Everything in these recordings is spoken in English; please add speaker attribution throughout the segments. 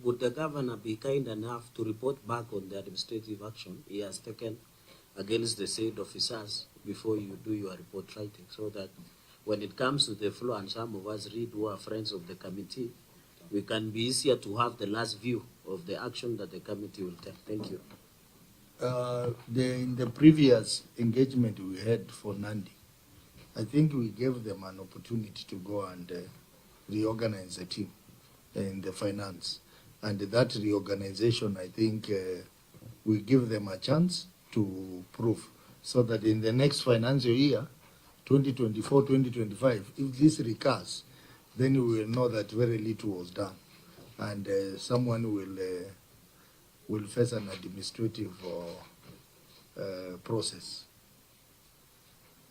Speaker 1: would the governor be kind enough to report back on the administrative action he has taken against the said officers before you do your report writing, so that when it comes to the floor and some of us read who are friends of the committee, we can be easier to have the last view of the action that the committee will take. Thank you.
Speaker 2: In the previous engagement we had for Nandi, I think we gave them an opportunity to go and reorganize the team in the finance. And that reorganization, I think we give them a chance to prove, so that in the next financial year, 2024-2025, if this recurs, then we will know that very little was done, and someone will face an administrative process.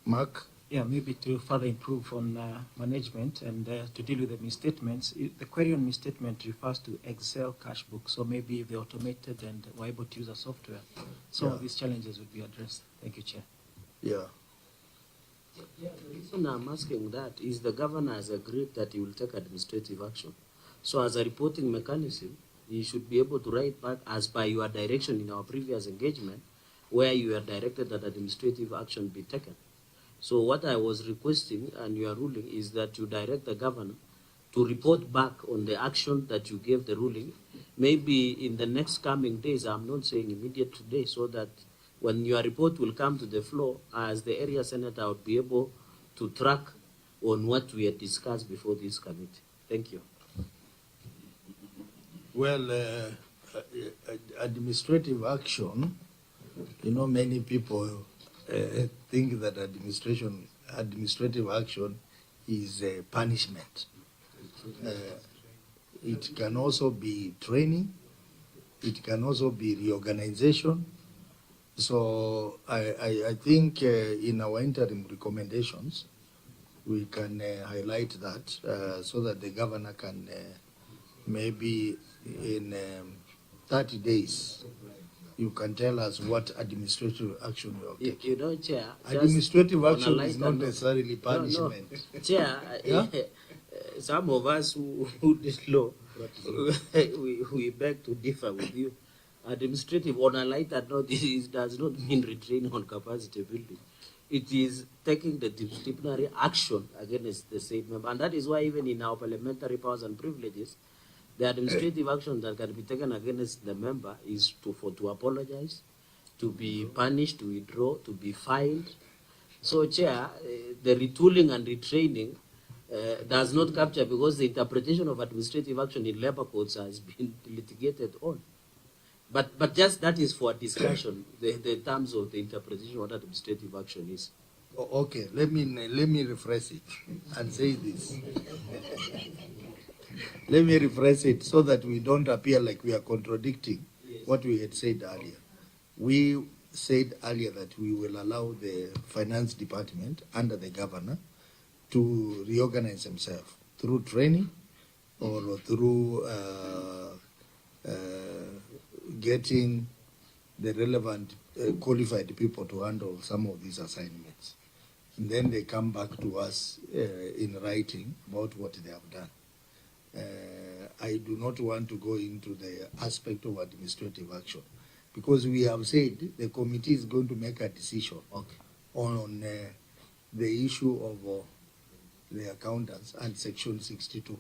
Speaker 2: Mark?
Speaker 3: Yeah, maybe to further improve on management and to deal with the misstatements. The query on misstatement refers to Excel cash book, so maybe if they're automated and we're able to use a software, some of these challenges would be addressed. Thank you, Chair.
Speaker 2: Yeah.
Speaker 1: Yeah, the reason I'm asking that is the governor has agreed that he will take administrative action. So as a reporting mechanism, he should be able to write back as per your direction in our previous engagement, where you are directed that administrative action be taken. So what I was requesting and your ruling is that you direct the governor to report back on the action that you gave the ruling, maybe in the next coming days, I'm not saying immediate today, so that when your report will come to the floor, as the area senator would be able to track on what we had discussed before this committee. Thank you.
Speaker 2: Well, administrative action, you know, many people think that administrative action is a punishment. It can also be training. It can also be reorganization. So I think in our interim recommendations, we can highlight that so that the governor can maybe in 30 days, you can tell us what administrative action you have taken.
Speaker 1: You know, Chair,
Speaker 2: administrative action is not necessarily punishment.
Speaker 1: No. Chair, yeah? Some of us who did law, we beg to differ with you. Administrative, on a lighter note, does not mean retraining on capacity building. It is taking the disciplinary action against the state member. And that is why even in our parliamentary powers and privileges, the administrative action that can be taken against the member is to apologize, to be punished, to withdraw, to be fined. So, Chair, the retooling and retraining does not capture, because the interpretation of administrative action in labor courts has been litigated on. But just that is for discussion, the terms of the interpretation of what administrative action is.
Speaker 2: Okay, let me rephrase it and say this. Let me rephrase it so that we don't appear like we are contradicting what we had said earlier. We said earlier that we will allow the finance department under the governor to reorganize himself through training or through getting the relevant qualified people to handle some of these assignments. And then they come back to us in writing about what they have done. I do not want to go into the aspect of administrative action, because we have said the committee is going to make a decision on the issue of the accountants and Section 62.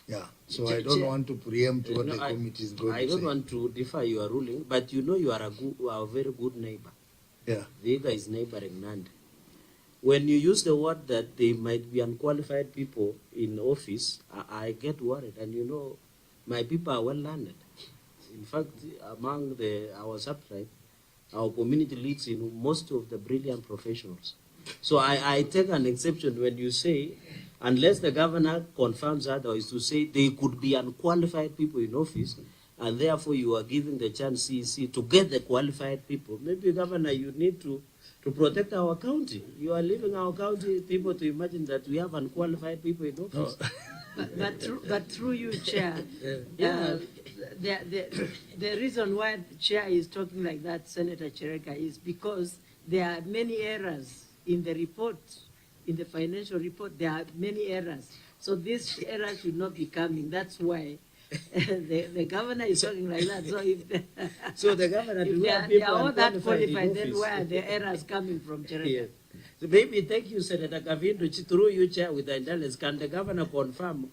Speaker 2: Yeah, so I don't want to preempt what the committee is going to say.
Speaker 1: I don't want to defy your ruling, but you know you are a very good neighbor.
Speaker 2: Yeah.
Speaker 1: Vihiga is neighboring Nandi. When you use the word that they might be unqualified people in office, I get worried. And you know, my people are well learned. In fact, among our subtribe, our community leads in most of the brilliant professionals. So I take an exception when you say, unless the governor confirms otherwise, to say they could be unqualified people in office, and therefore you are giving the chance CEC to get the qualified people. Maybe, Governor, you need to protect our county. You are leaving our county people to imagine that we have unqualified people in office.
Speaker 4: But through you, Chair, the reason why the Chair is talking like that, Senator Cherargei, is because there are many errors in the report, in the financial report. There are many errors. So these errors should not be coming. That's why the governor is talking like that. So if
Speaker 1: So the governor,
Speaker 4: if they are all that qualified, then where are the errors coming from, Cherargei?
Speaker 1: Yes. So maybe, thank you, Senator Kavindo, through you, Chair, with the intelligence. Can the governor confirm?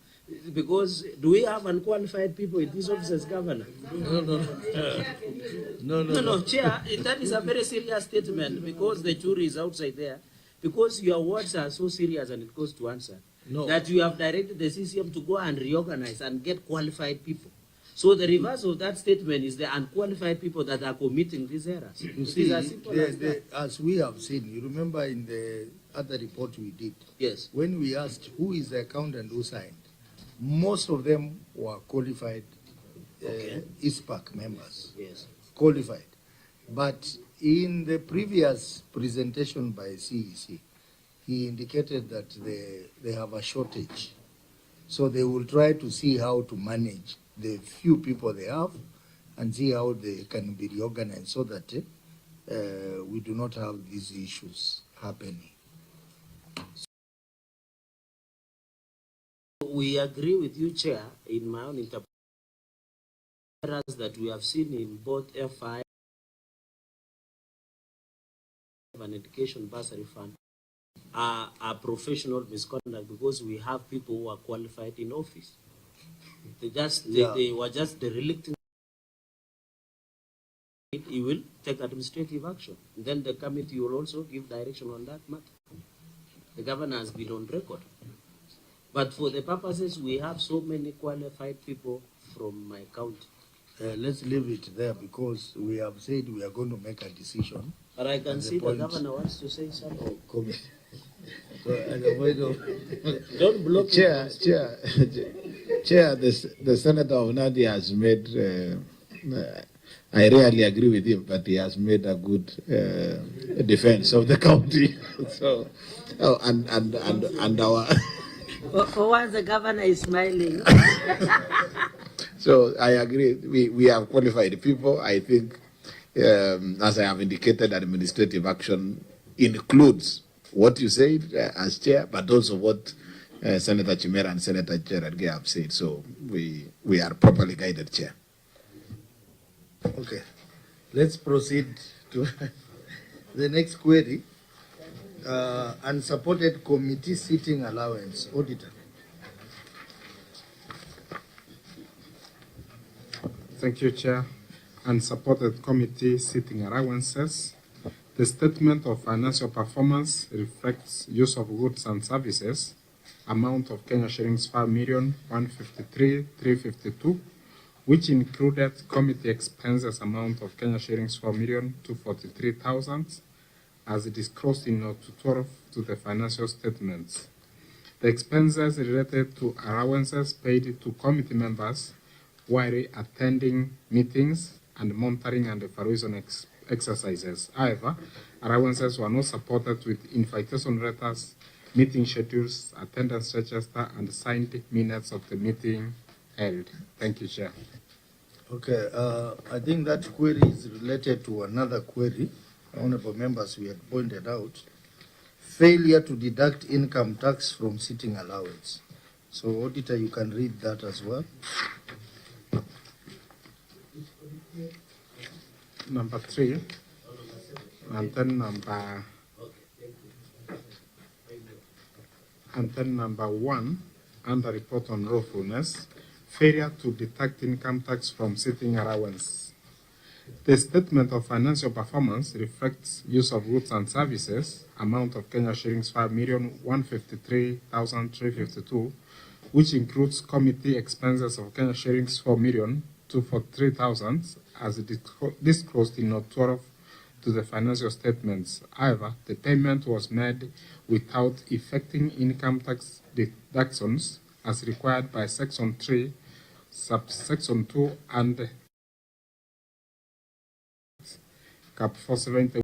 Speaker 1: Because do we have unqualified people in these offices, Governor? No, Chair, that is a very serious statement because the jury is outside there. Because your words are so serious and it goes to answer.
Speaker 2: No.
Speaker 1: That you have directed the CCM to go and reorganize and get qualified people. So the reverse of that statement is the unqualified people that are committing these errors.
Speaker 2: You see,
Speaker 1: as simple as that.
Speaker 2: as we have seen, you remember in the other report we did,
Speaker 1: Yes.
Speaker 2: when we asked who is the accountant who signed, most of them were qualified ISPAC members.
Speaker 1: Yes.
Speaker 2: Qualified. But in the previous presentation by CEC, he indicated that they have a shortage. So they will try to see how to manage the few people they have and see how they can be reorganized so that we do not have these issues happening.
Speaker 1: We agree with you, Chair, in my own interpretation that we have seen in both FI and Education Bursary Fund are professional misconduct because we have people who are qualified in office. They were just derelict. He will take administrative action. Then the committee will also give direction on that matter. The governor has been on record. But for the purposes, we have so many qualified people from my county.
Speaker 2: Let's leave it there because we have said we are going to make a decision.
Speaker 1: But I can see the governor wants to say something.
Speaker 2: So, at the point of
Speaker 1: Don't block
Speaker 5: Chair, the Senator of Nadi has made, I rarely agree with him, but he has made a good defense of the county. So, and our...
Speaker 4: For once, the governor is smiling.
Speaker 5: So I agree. We have qualified people. I think, as I have indicated, administrative action includes what you said as chair, but also what Senator Chimera and Senator Cherargei have said. So we are properly guided, Chair.
Speaker 2: Okay, let's proceed to the next query. Unsupported committee seating allowance. Auditor.
Speaker 6: Thank you, Chair. Unsupported committee seating allowances. The statement of financial performance reflects use of goods and services, amount of Kenya shillings 5,153,352, which included committee expenses amount of Kenya shillings 4,243,000, as disclosed in Note 12 to the financial statements. The expenses related to allowances paid to committee members while attending meetings and monitoring and evaluation exercises. However, allowances were not supported with invitation letters, meeting schedules, attendance register, and signed minutes of the meeting held. Thank you, Chair.
Speaker 2: Okay, I think that query is related to another query. Honorable members, we had pointed out failure to deduct income tax from sitting allowance. So, Auditor, you can read that as well.
Speaker 6: Number 3, and then number 1, under report on lawfulness, failure to deduct income tax from sitting allowance. The statement of financial performance reflects use of goods and services, amount of Kenya shillings 5,153,352, which includes committee expenses of Kenya shillings 4,243,000, as disclosed in Note 12 to the financial statements. However, the payment was made without effecting income tax deductions as required by Section 3, Subsection 2, and Cap 470